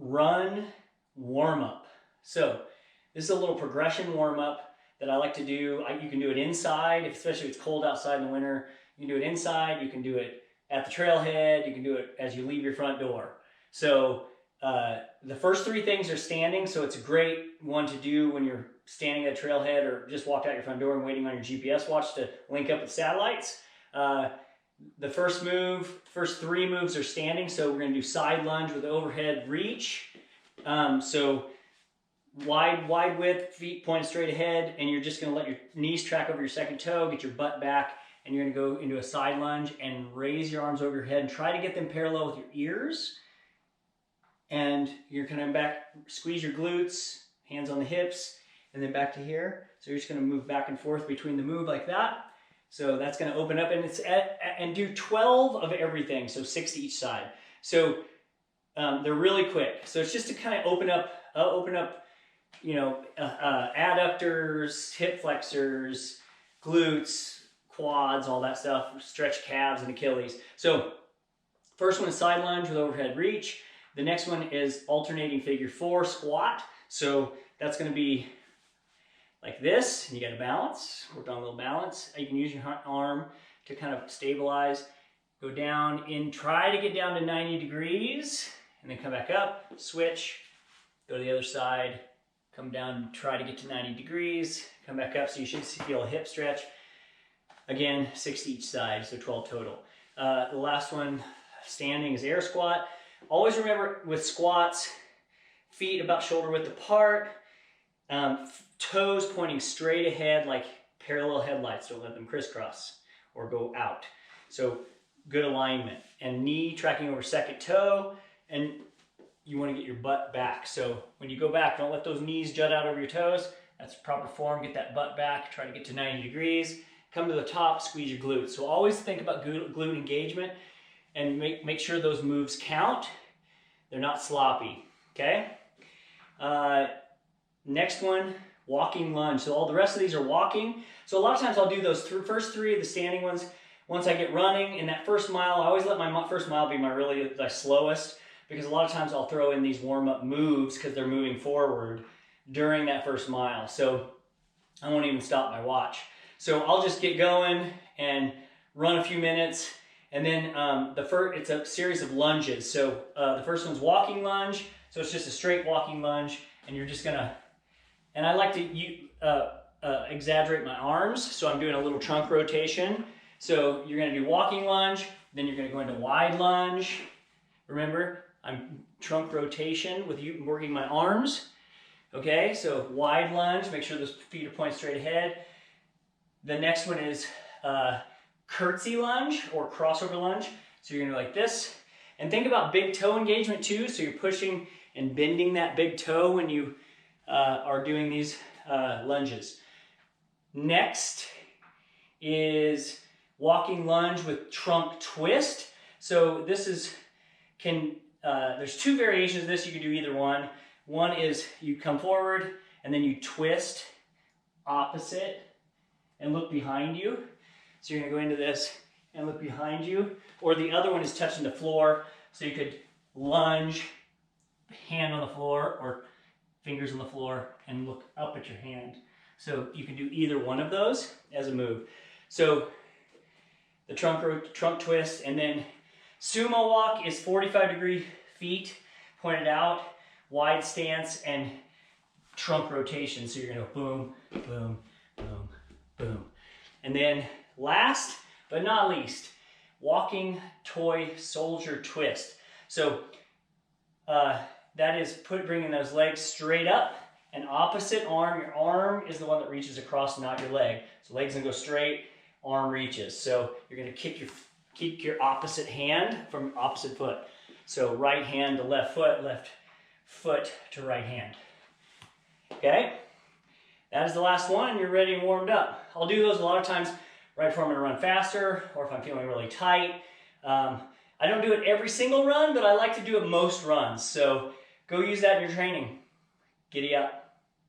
Run Warmup. So this is a little progression warm-up that I like to do. You can do it inside, especially if it's cold outside in the winter. You can do it inside, you can do it at the trailhead, you can do it as you leave your front door. So the first three things are standing, so it's a great one to do when you're standing at a trailhead or just walked out your front door and waiting on your GPS watch to link up with satellites. The first three moves are standing, so we're going to do side lunge with overhead reach. So wide width, feet point straight ahead, and you're just going to let your knees track over your second toe, get your butt back, and you're going to go into a side lunge and raise your arms over your head and try to get them parallel with your ears. And you're coming back, squeeze your glutes, hands on the hips, and then back to here. So you're just going to move back and forth between the move like that. So that's going to open up, and and do 12 of everything, so 6 to each side. So they're really quick. So it's just to kind of open up, you know, adductors, hip flexors, glutes, quads, all that stuff, stretch calves and Achilles. So first one is side lunge with overhead reach. The next one is alternating figure 4 squat. So that's going to be like this, and you got to balance, work on a little balance. You can use your arm to kind of stabilize, go down in, try to get down to 90 degrees, and then come back up, switch, go to the other side, come down, try to get to 90 degrees, come back up, so you should feel a hip stretch. Again, 6 to each side, so 12 total. The last one, standing, is air squat. Always remember with squats, feet about shoulder width apart, toes pointing straight ahead like parallel headlights. Don't let them crisscross or go out. So good alignment. And knee tracking over second toe, and you want to get your butt back. So when you go back, don't let those knees jut out over your toes. That's proper form. Get that butt back. Try to get to 90 degrees. Come to the top, squeeze your glutes. So always think about glute engagement and make sure those moves count. They're not sloppy, okay? Next one, walking lunge. So all the rest of these are walking. So a lot of times I'll do those first three of the standing ones. Once I get running in that first mile, I always let my first mile be my slowest, because a lot of times I'll throw in these warm-up moves because they're moving forward during that first mile. So I won't even stop my watch. So I'll just get going and run a few minutes, and then it's a series of lunges. So the first one's walking lunge. So it's just a straight walking lunge, and you're just gonna, and I like to exaggerate my arms, so I'm doing a little trunk rotation. So you're gonna do walking lunge, then you're gonna go into wide lunge. Remember, I'm trunk rotation with you working my arms. Okay, so wide lunge, make sure those feet are pointed straight ahead. The next one is curtsy lunge or crossover lunge. So you're gonna go like this. And think about big toe engagement too. So you're pushing and bending that big toe when you are doing these lunges. Next is walking lunge with trunk twist. So this is, there's 2 variations of this. You can do either one. One is you come forward and then you twist opposite and look behind you. So you're gonna go into this and look behind you. Or the other one is touching the floor. So you could lunge, hand on the floor or fingers on the floor, and look up at your hand. So you can do either one of those as a move. So the trunk twist, and then sumo walk is 45-degree feet pointed out, wide stance, and trunk rotation. So you're gonna go boom, boom, boom, boom. And then last but not least, walking toy soldier twist. So that is bringing those legs straight up, and opposite arm, your arm is the one that reaches across, not your leg. So legs gonna go straight, arm reaches. So you're gonna keep your opposite hand from opposite foot. So right hand to left foot to right hand. Okay? That is the last one, and you're ready and warmed up. I'll do those a lot of times right before I'm gonna run faster, or if I'm feeling really tight. I don't do it every single run, but I like to do it most runs. So go use that in your training. Giddy up.